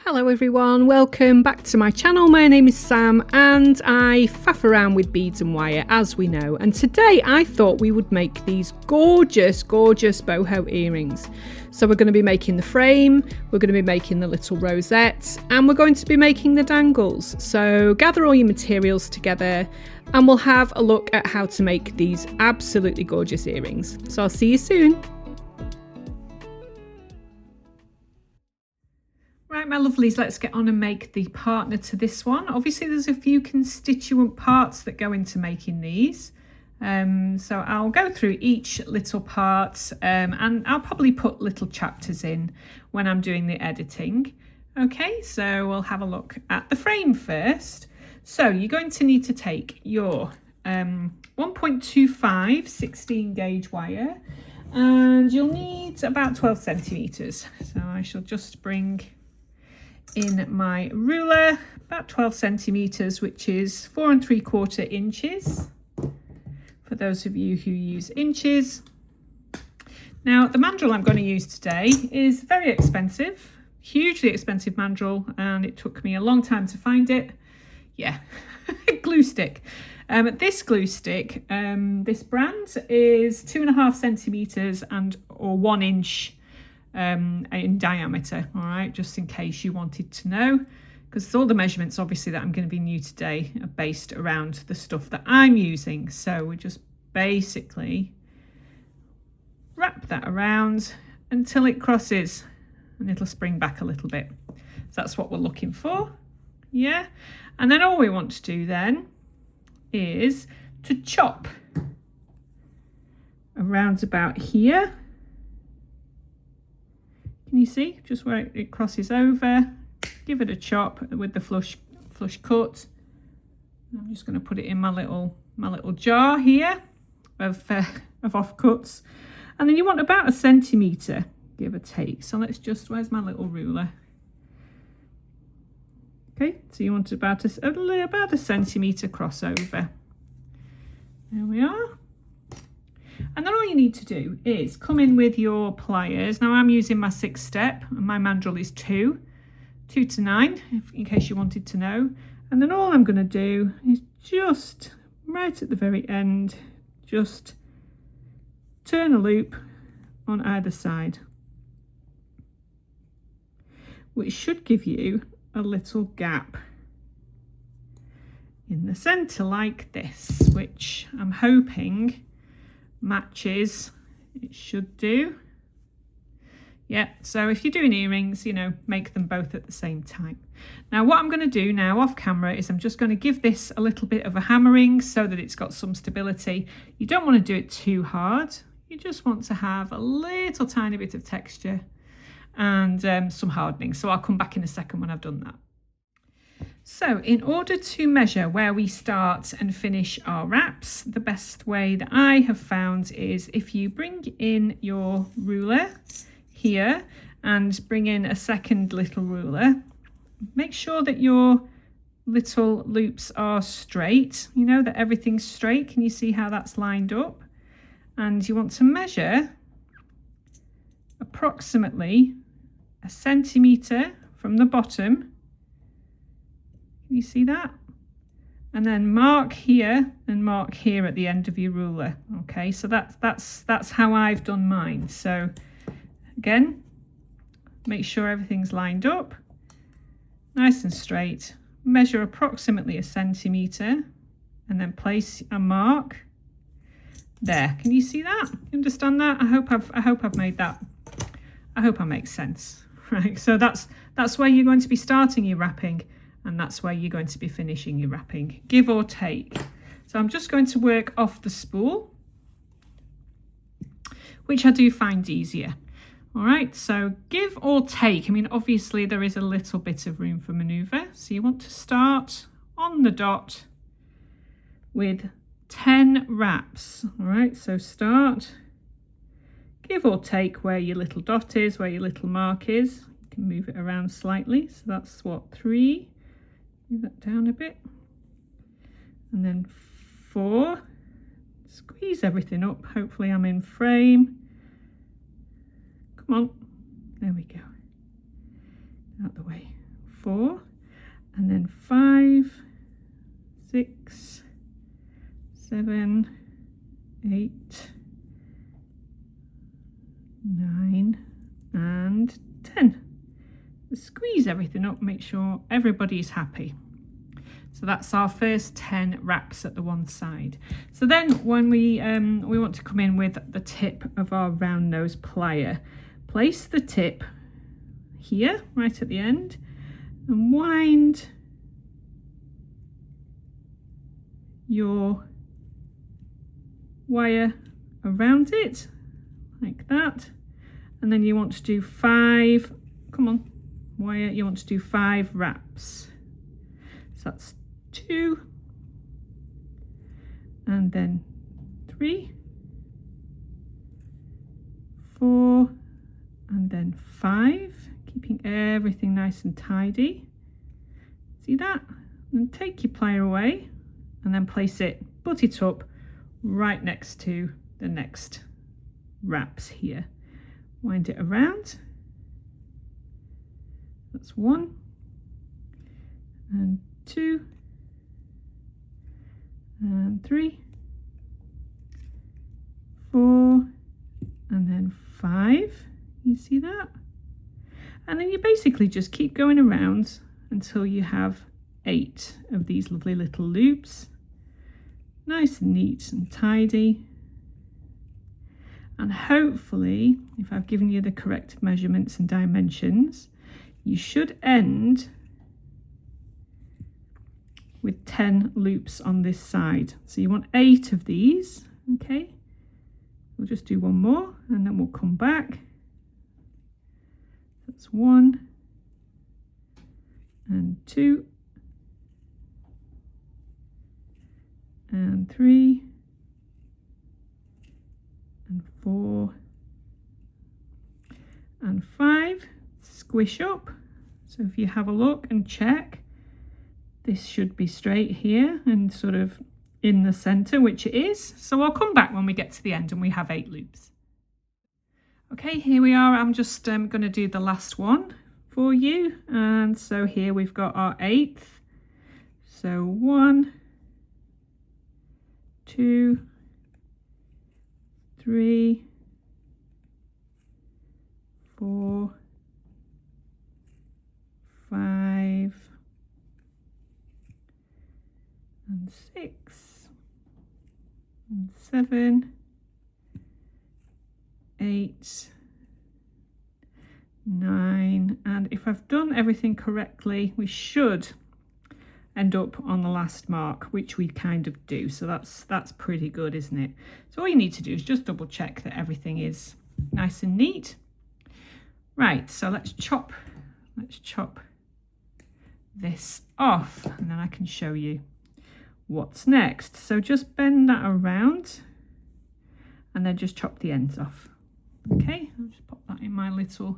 Hello everyone, welcome back to my channel. My name is Sam and I faff around with beads and wire, as we know, and today I thought we would make these gorgeous boho earrings. So we're going to be making the frame, we're going to be making the little rosettes, and we're going to be making the dangles. So gather all your materials together and we'll have a look at how to make these absolutely gorgeous earrings. So I'll see you soon. Right, my lovelies, let's get on and make the partner to this one. Obviously there's a few constituent parts that go into making these. So I'll go through each little part and I'll probably put little chapters in when I'm doing the editing. Okay, so we'll have a look at the frame first. So you're going to need to take your 1.25 16 gauge wire and you'll need about 12 centimeters. So I shall just bring in my ruler about 12 centimeters, which is 4 3/4 inches for those of you who use inches. Now the mandrel I'm going to use today is very expensive, hugely expensive mandrel, and it took me a long time to find it. Yeah, glue stick. This glue stick, this brand is 2.5 centimeters or 1 inch in diameter. All right, just in case you wanted to know, because all the measurements obviously that I'm going to be new today are based around the stuff that I'm using. So we just basically wrap that around until it crosses and it'll spring back a little bit. So that's what we're looking for. Yeah, and then all we want to do then is to chop around about here. Can you see just where it crosses over? Give it a chop with the flush cut. I'm just going to put it in my little jar here of offcuts, and then you want about 1 centimeter, give or take. So let's just, where's my little ruler? Okay, so you want about a centimeter crossover. There we are. And then all you need to do is come in with your pliers. Now I'm using my 6 step and my mandrel is 2 to 9, in case you wanted to know. And then all I'm going to do is just right at the very end, just turn a loop on either side, which should give you a little gap in the center like this, which I'm hoping matches. It should do. Yeah, so if you're doing earrings, you know, make them both at the same time. Now what I'm going to do now off camera is I'm just going to give this a little bit of a hammering so that it's got some stability. You don't want to do it too hard. You just want to have a little tiny bit of texture and some hardening. So I'll come back in a second when I've done that. So in order to measure where we start and finish our wraps, the best way that I have found is if you bring in your ruler here and bring in a second little ruler, make sure that your little loops are straight, you know, that everything's straight. Can you see how that's lined up? And you want to measure approximately 1 centimeter from the bottom. Can you see that? And then mark here and mark here at the end of your ruler. Okay, so that's how I've done mine. So again, make sure everything's lined up, nice and straight. Measure approximately 1 centimeter and then place a mark there. Can you see that? You understand that? I hope I've made that. I hope I make sense. Right, so that's where you're going to be starting your wrapping. And that's where you're going to be finishing your wrapping, give or take. So I'm just going to work off the spool, which I do find easier. All right, so give or take. I mean, obviously there is a little bit of room for maneuver. So you want to start on the dot with 10 wraps. All right, so start, give or take where your little dot is, where your little mark is. You can move it around slightly. So that's what, 3. Move that down a bit, and then 4. Squeeze everything up. Hopefully I'm in frame. Come on, there we go. Out the way. 4, and then 5, 6, 7, 8, 9, and 10. Squeeze everything up, make sure everybody's happy. So that's our first 10 wraps at the one side. So then when we want to come in with the tip of our round nose plier, place the tip here, right at the end, and wind your wire around it like that. And then you want to do 5, come on, wire, you want to do 5 wraps. So that's 2, and then 3, 4, and then 5, keeping everything nice and tidy. See that? And take your plier away and then place it, put it up right next to the next wraps here. Wind it around. That's 1 and 2 and 3, 4, and then 5. You see that? And then you basically just keep going around until you have 8 of these lovely little loops. Nice and neat and tidy. And hopefully, if I've given you the correct measurements and dimensions, you should end with 10 loops on this side. So you want 8 of these, okay? We'll just do one more and then we'll come back. That's 1 and 2 and 3 and 4 and 5. Squish up. So if you have a look and check, this should be straight here and sort of in the center, which it is. So I'll come back when we get to the end and we have 8 loops. Okay, here we are. I'm just going to do the last one for you. And so here we've got our 8th. So 1, 2, 3, 4, 5, and 6, and 7, 8, 9, and if I've done everything correctly, we should end up on the last mark, which we kind of do. So that's pretty good, isn't it? So all you need to do is just double check that everything is nice and neat. Right, so let's chop this off and then I can show you what's next. So just bend that around and then just chop the ends off. Okay, I'll just pop that in my little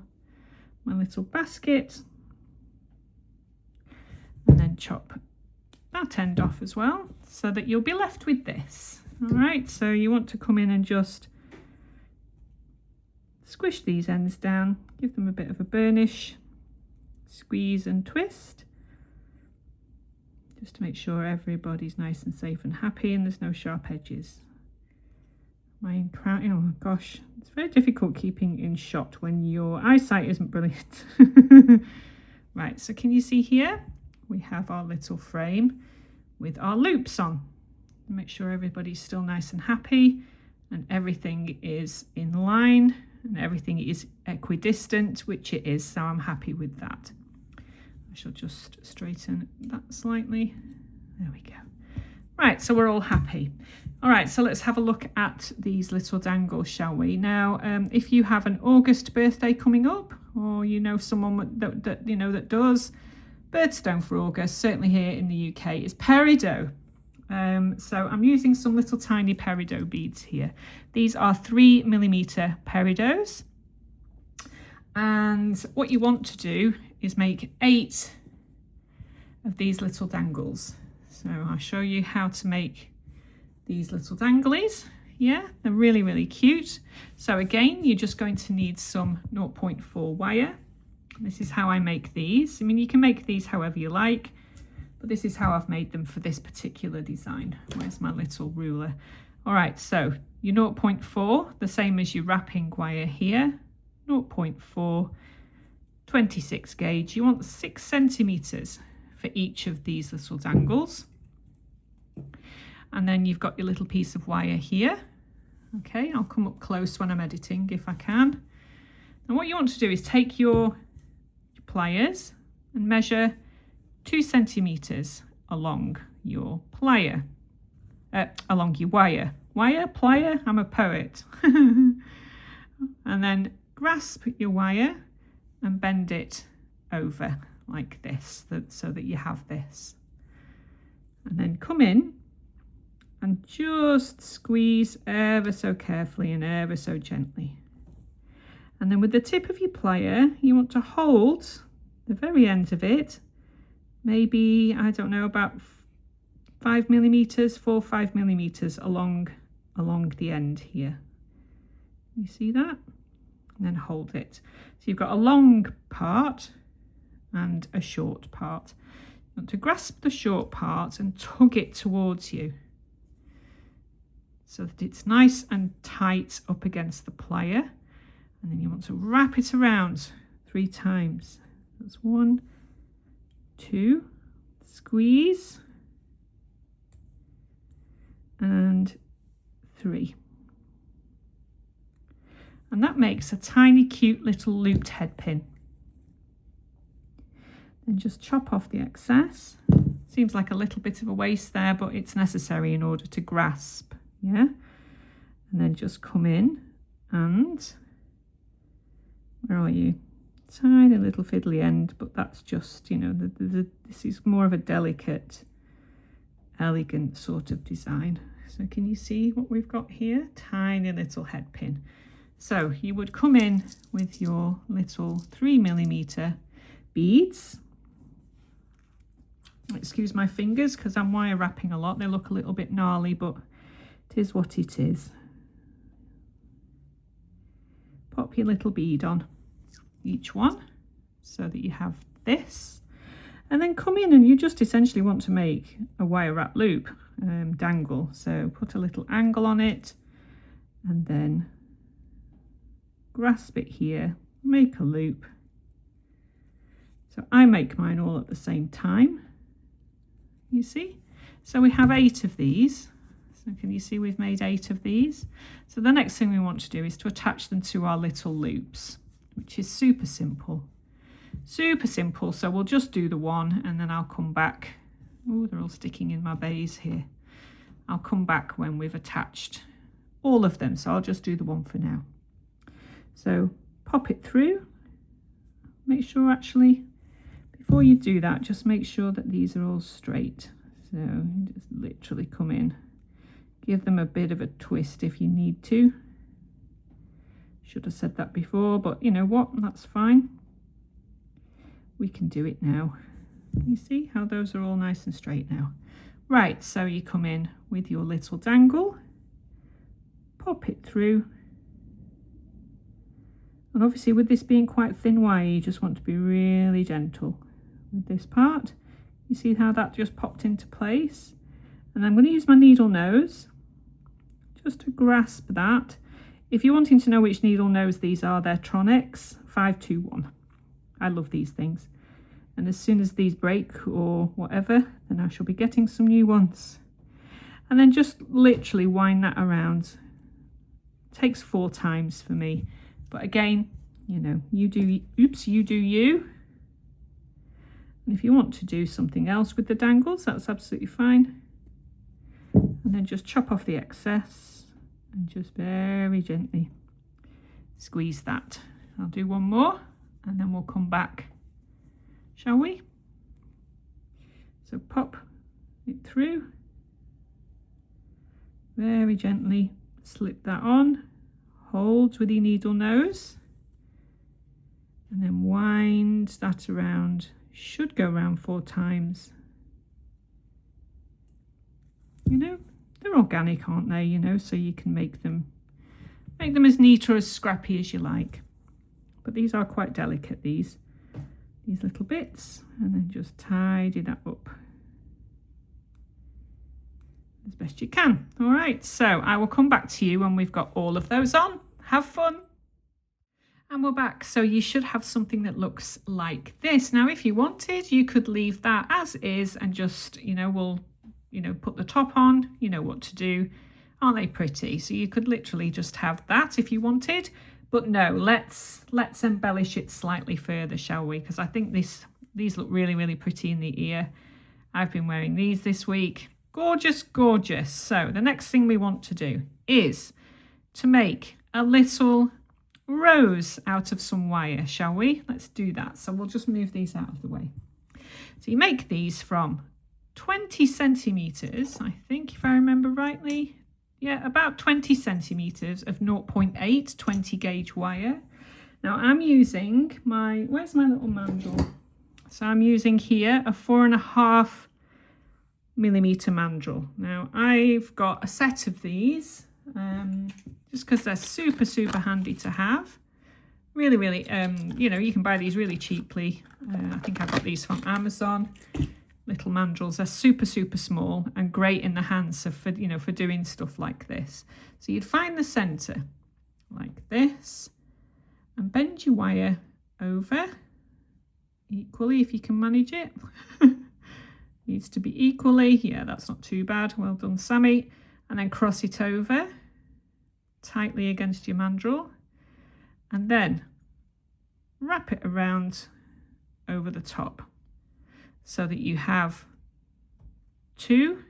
basket and then chop that end off as well, so that you'll be left with this. All right, so you want to come in and just squish these ends down, give them a bit of a burnish, squeeze and twist, just to make sure everybody's nice and safe and happy and there's no sharp edges. Oh gosh, it's very difficult keeping in shot when your eyesight isn't brilliant. Right, so can you see here? We have our little frame with our loops on. Make sure everybody's still nice and happy and everything is in line and everything is equidistant, which it is, so I'm happy with that. I shall just straighten that slightly. There we go. Right, so we're all happy. All right, so let's have a look at these little dangles, shall we? Now, if you have an August birthday coming up, or you know someone that does, birthstone for August, certainly here in the UK, is peridot. So I'm using some little tiny peridot beads here. These are 3mm peridots. And what you want to do is make 8 of these little dangles. So I'll show you how to make these little danglies. Yeah, they're really, really cute. So again, you're just going to need some 0.4 wire. This is how I make these. I mean, you can make these however you like, but this is how I've made them for this particular design. Where's my little ruler? All right, so your 0.4, the same as your wrapping wire here, 0.4, 26 gauge. You want 6 centimeters for each of these little dangles. And then you've got your little piece of wire here. Okay, I'll come up close when I'm editing if I can. And what you want to do is take your pliers and measure 2 centimeters along your plier. Along your wire. Plier, I'm a poet. And then grasp your wire and bend it over like this, so that you have this. And then come in and just squeeze ever so carefully and ever so gently. And then with the tip of your plier, you want to hold the very end of it, maybe, I don't know, about 5 millimeters, 4 or 5 millimeters along the end here. You see that? And then hold it. So you've got a long part and a short part. You want to grasp the short part and tug it towards you so that it's nice and tight up against the plier. And then you want to wrap it around 3 times. That's 1, 2, squeeze, and 3. And that makes a tiny cute little looped head pin. Then just chop off the excess. Seems like a little bit of a waste there, but it's necessary in order to grasp, yeah? And then just come in and, where are you? Tiny little fiddly end, but that's just, you know, this is more of a delicate, elegant sort of design. So can you see what we've got here? Tiny little head pin. So you would come in with your little 3mm beads. Excuse my fingers because I'm wire wrapping a lot. They look a little bit gnarly, but it is what it is. Pop your little bead on each one so that you have this, and then come in and you just essentially want to make a wire wrap loop dangle. So put a little angle on it and then grasp it here, make a loop. So I make mine all at the same time, you see. So we have 8 of these. So can you see we've made 8 of these? So the next thing we want to do is to attach them to our little loops, which is super simple. Super simple. So we'll just do the one and then I'll come back. Oh, they're all sticking in my bays here. I'll come back when we've attached all of them. So I'll just do the one for now. So pop it through. Make sure actually, before you do that, just make sure that these are all straight. So you just literally come in. Give them a bit of a twist if you need to. Should have said that before, but you know what, that's fine. We can do it now. You see how those are all nice and straight now. Right, so you come in with your little dangle, pop it through. And obviously with this being quite thin wire, you just want to be really gentle with this part. You see how that just popped into place? And I'm going to use my needle nose just to grasp that. If you're wanting to know which needle nose these are, they're Tronics 521. I love these things. And as soon as these break or whatever, then I shall be getting some new ones. And then just literally wind that around. It takes 4 times for me. But again, you know, you do, you do you. And if you want to do something else with the dangles, that's absolutely fine. And then just chop off the excess and just very gently squeeze that. I'll do one more and then we'll come back, shall we? So pop it through, very gently slip that on, hold with your needle nose, and then wind that around. Should go around 4 times. You know, they're organic, aren't they? You know, so you can make them as neat or as scrappy as you like. But these are quite delicate, these. these little bits and then just tidy that up as best you can. All right, so I will come back to you when we've got all of those on. Have fun. And we're back. So you should have something that looks like this. Now, if you wanted, you could leave that as is and just, we'll, put the top on, you know what to do. Aren't they pretty? So you could literally just have that if you wanted. But no, let's embellish it slightly further, shall we? Because I think these look really, really pretty in the ear. I've been wearing these this week. Gorgeous, gorgeous. So the next thing we want to do is to make a little rose out of some wire, shall we? Let's do that. So we'll just move these out of the way. So you make these from 20 centimeters, I think, if I remember rightly. Yeah, about 20 centimeters of 0.8 20 gauge wire. Now I'm using where's my little mandrel? So I'm using here a 4.5 millimeter mandrel. Now I've got a set of these just because they're super, super handy to have. Really, really, you can buy these really cheaply. I think I got these from Amazon. Little mandrels. They're super, super small and great in the hands for doing stuff like this. So you'd find the center like this and bend your wire over equally if you can manage it. Needs to be equally. Yeah, that's not too bad. Well done, Sammy. And then cross it over tightly against your mandrel and then wrap it around over the top so that you have 2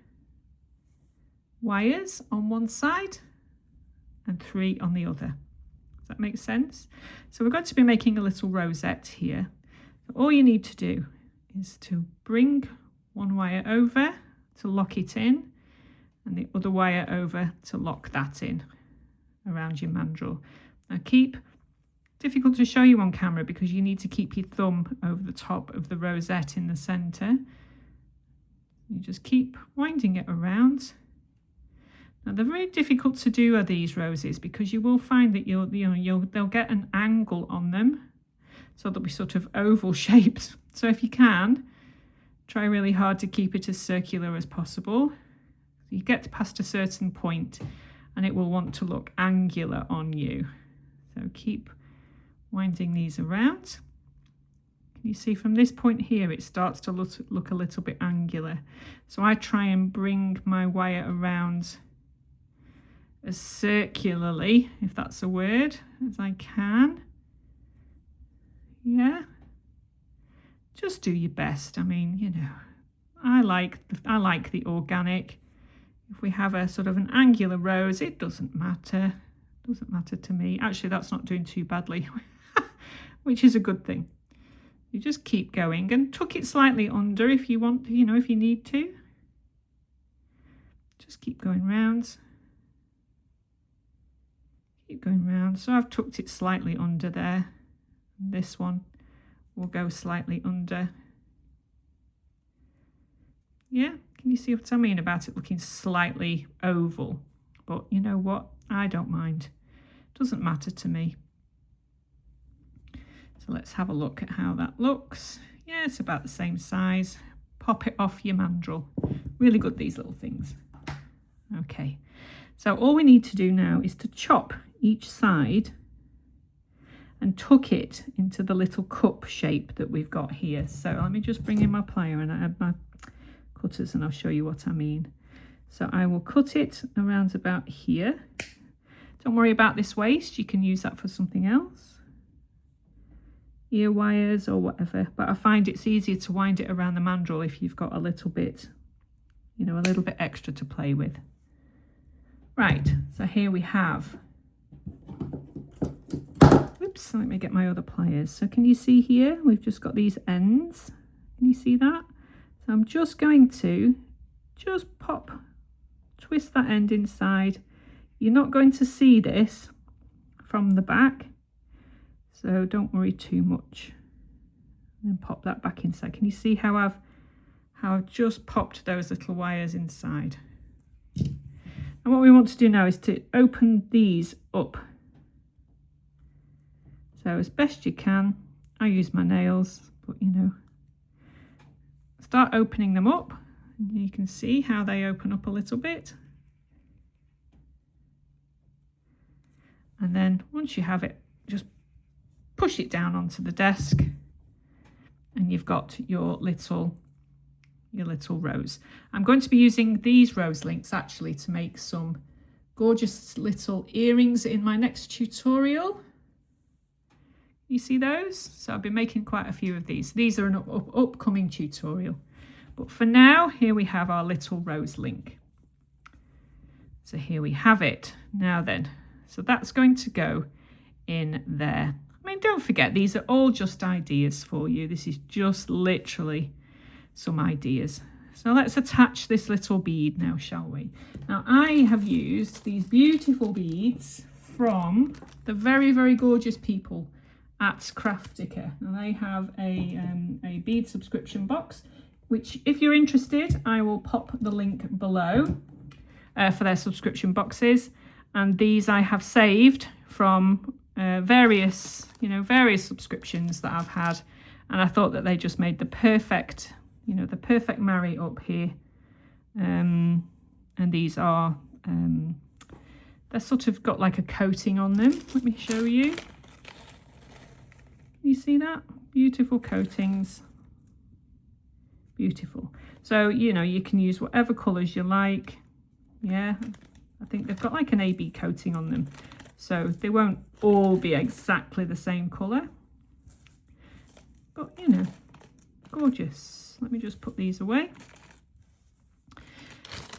wires on one side and 3 on the other. Does that make sense? So we're going to be making a little rosette here. All you need to do is to bring one wire over to lock it in and the other wire over to lock that in around your mandrel. Now difficult to show you on camera because you need to keep your thumb over the top of the rosette in the center. You just keep winding it around. Now they're very difficult to do are these roses because you will find that they'll get an angle on them, so they'll be sort of oval shaped. So if you can, try really hard to keep it as circular as possible. You get past a certain point and it will want to look angular on you. So keep winding these around. Can you see from this point here it starts to look a little bit angular. So I try and bring my wire around as circularly, if that's a word, as I can. Yeah. Just do your best. I mean, I like the organic. If we have a sort of an angular rose, it doesn't matter. Doesn't matter to me. Actually, that's not doing too badly, which is a good thing. You just keep going and tuck it slightly under if you want, if you need to. Just keep going round. Keep going round. So I've tucked it slightly under there. And this one will go slightly under. Yeah, can you see what I mean about it looking slightly oval? But you know what? I don't mind. Doesn't matter to me. So let's have a look at how that looks. Yeah, it's about the same size. Pop it off your mandrel. Really good, these little things. Okay, so all we need to do now is to chop each side and tuck it into the little cup shape that we've got here. So let me just bring in my plier and I have my cutters and I'll show you what I mean. So I will cut it around about here. Don't worry about this waste, you can use that for something else. Ear wires or whatever, but I find it's easier to wind it around the mandrel if you've got a little bit, a little bit extra to play with. Right, so here we have, oops, let me get my other pliers. So can you see here, we've just got these ends. Can you see that? So I'm just going to twist that end inside. You're not going to see this from the back, so don't worry too much. And then pop that back inside. Can you see how I've just popped those little wires inside? And what we want to do now is to open these up. So as best you can, I use my nails, but you know, start opening them up. And you can see how they open up a little bit. And then once you have it, just push it down onto the desk and you've got your little rose. I'm going to be using these rose links actually to make some gorgeous little earrings in my next tutorial. You see those? So I've been making quite a few of these. These are an upcoming tutorial. But for now, here we have our little rose link. So here we have it. Now then, so that's going to go in there. I mean, don't forget, these are all just ideas for you. This is just literally some ideas. So let's attach this little bead now, shall we? Now I have used these beautiful beads from the very, very gorgeous people at Craftica. And they have a bead subscription box, which if you're interested, I will pop the link below for their subscription boxes. And these I have saved from various subscriptions that I've had. And I thought that they just made the perfect, the perfect marry up here. And these are, they're sort of got like a coating on them. Let me show you. You see that? Beautiful coatings. Beautiful. So, you can use whatever colours you like. Yeah, I think they've got like an AB coating on them. So they won't all be exactly the same colour. But, gorgeous. Let me just put these away.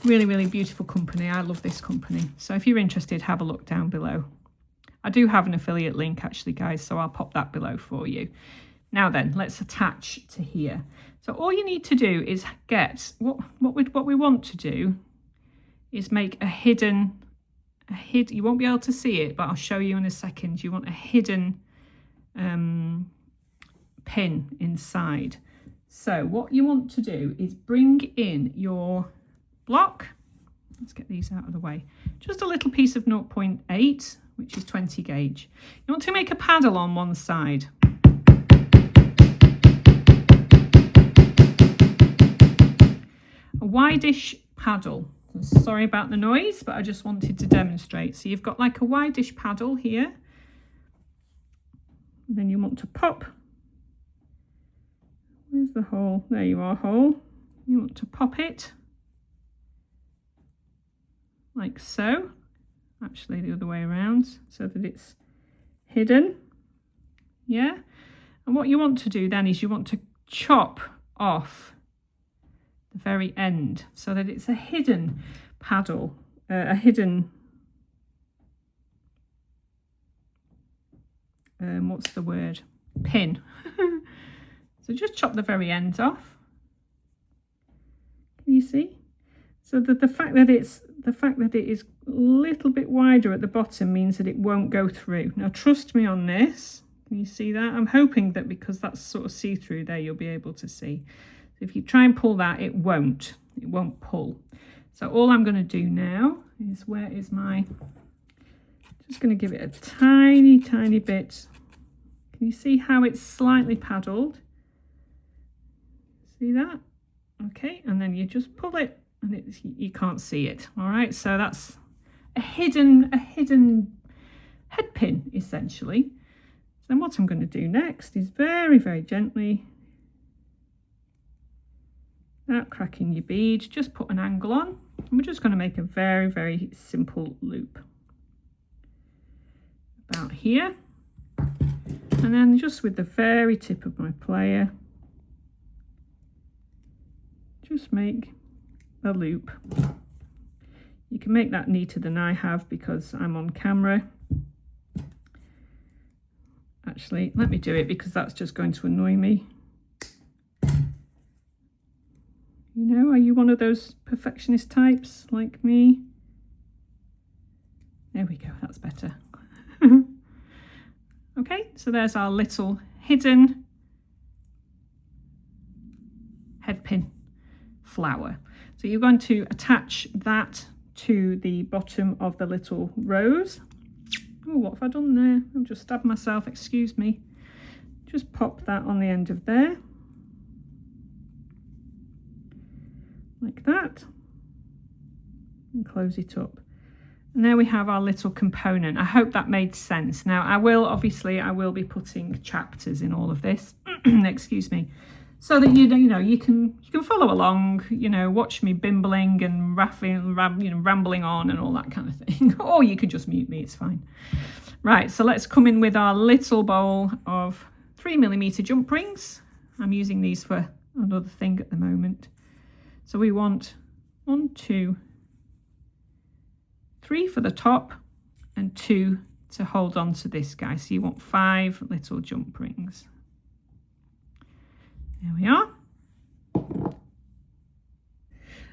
Really, really beautiful company. I love this company. So if you're interested, have a look down below. I do have an affiliate link actually, guys, so I'll pop that below for you. Now then, let's attach to here. So all you need to do is get, what we want to do is make a hidden, you won't be able to see it, but I'll show you in a second. You want a hidden pin inside. So what you want to do is bring in your block. Let's get these out of the way. Just a little piece of 0.8, which is 20 gauge. You want to make a paddle on one side. A wide-ish paddle. Sorry about the noise, but I just wanted to demonstrate. So you've got like a wide-ish paddle here. And then you want to pop. Where's the hole? There you are, hole. You want to pop it like so. Actually the other way around, so that it's hidden. Yeah. And what you want to do then is you want to chop off the very end so that it's a hidden paddle, a hidden, what's the word? Pin. So just chop the very ends off. Can you see? So that the fact that it is a little bit wider at the bottom means that it won't go through. Now trust me on this. Can you see that? I'm hoping that because that's sort of see-through there, you'll be able to see. So if you try and pull that, it won't pull. So all I'm going to do now is, where is my, just going to give it a tiny, tiny bit. Can you see how it's slightly paddled? See that? Okay, and then you just pull it and you can't see it. All right, so that's a hidden head pin essentially. So then what I'm going to do next is very, very gently, without cracking your bead, just put an angle on, and we're just going to make a very, very simple loop about here, and then just with the very tip of my plier, just make a loop. You can make that neater than I have because I'm on camera. Actually, let me do it because that's just going to annoy me. Are you one of those perfectionist types like me? There we go, that's better. Okay, so there's our little hidden head pin flower. So you're going to attach that to the bottom of the little rose. Oh, what have I done there? I've just stabbed myself, excuse me. just pop that on the end of there, like that, and close it up. And there we have our little component. I hope that made sense. Now I will be putting chapters in all of this, excuse me, so that you can follow along, watch me bimbling and rambling on and all that kind of thing. Or you could just mute me, it's fine. Right, so let's come in with our little bowl of 3mm jump rings. I'm using these for another thing at the moment. So we want 1, 2, 3 for the top and 2 to hold on to this guy. So you want 5 little jump rings. There we are.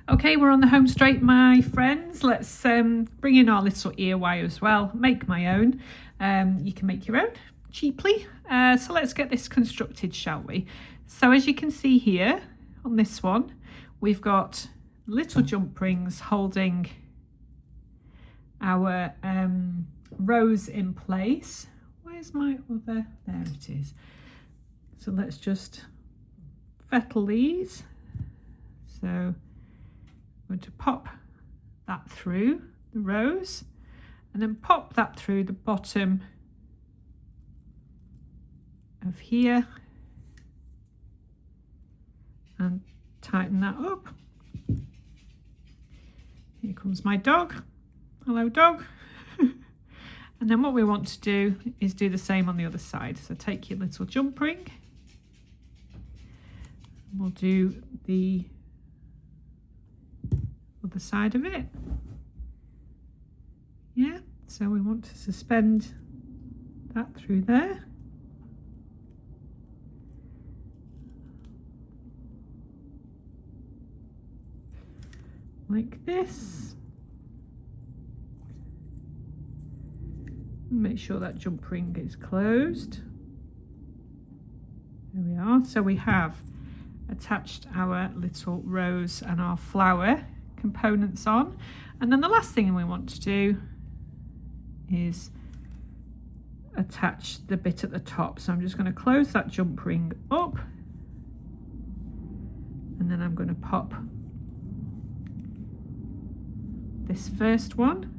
Okay, we're on the home straight, my friends. Let's bring in our little ear wire as well. Make my own. You can make your own cheaply. So let's get this constructed, shall we? So as you can see here on this one, we've got little jump rings holding our rose in place. Where's my other? There it is. So let's just fettle these. So I'm going to pop that through the rose and then pop that through the bottom of here and tighten that up. Here comes my dog. Hello, dog. And then what we want to do is do the same on the other side. So take your little jump ring. We'll do the other side of it. Yeah, so we want to suspend that through there. Like this. Make sure that jump ring is closed. There we are. So we have attached our little rose and our flower components on, and then the last thing we want to do is attach the bit at the top. So I'm just going to close that jump ring up, and then I'm going to pop this first one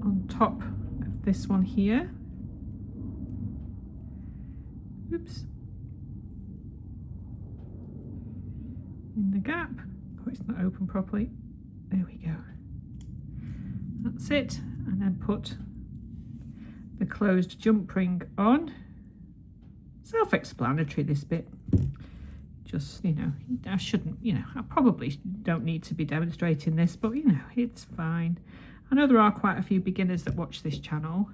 on top of this one here. Oops. In the gap. Oh, it's not open properly. There we go. That's it. And then put the closed jump ring on. Self-explanatory, this bit. Just, I shouldn't, I probably don't need to be demonstrating this, but, it's fine. I know there are quite a few beginners that watch this channel.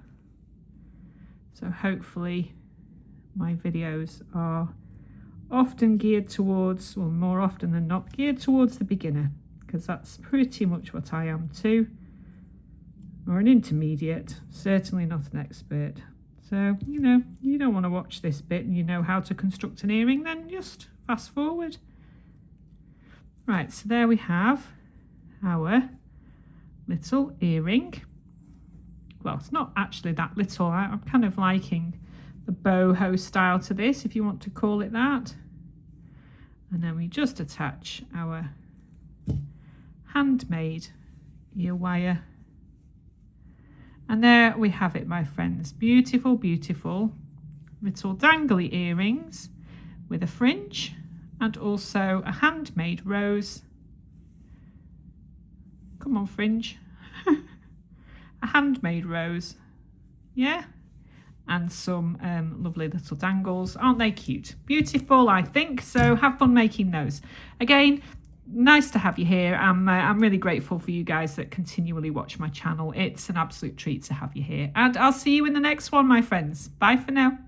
So hopefully my videos are often geared towards, or more often than not, geared towards the beginner, because that's pretty much what I am too, or an intermediate, certainly not an expert. So, you don't want to watch this bit and you know how to construct an earring, then just fast forward. Right, so there we have our little earring. Well, it's not actually that little. I'm kind of liking the boho style to this, if you want to call it that. And then we just attach our handmade ear wire. And there we have it, my friends. Beautiful, beautiful little dangly earrings with a fringe and also a handmade rose. Come on, fringe. A handmade rose. Yeah. And some lovely little dangles. Aren't they cute? Beautiful, I think. So have fun making those. Again, nice to have you here. I'm really grateful for you guys that continually watch my channel. It's an absolute treat to have you here. And I'll see you in the next one, my friends. Bye for now.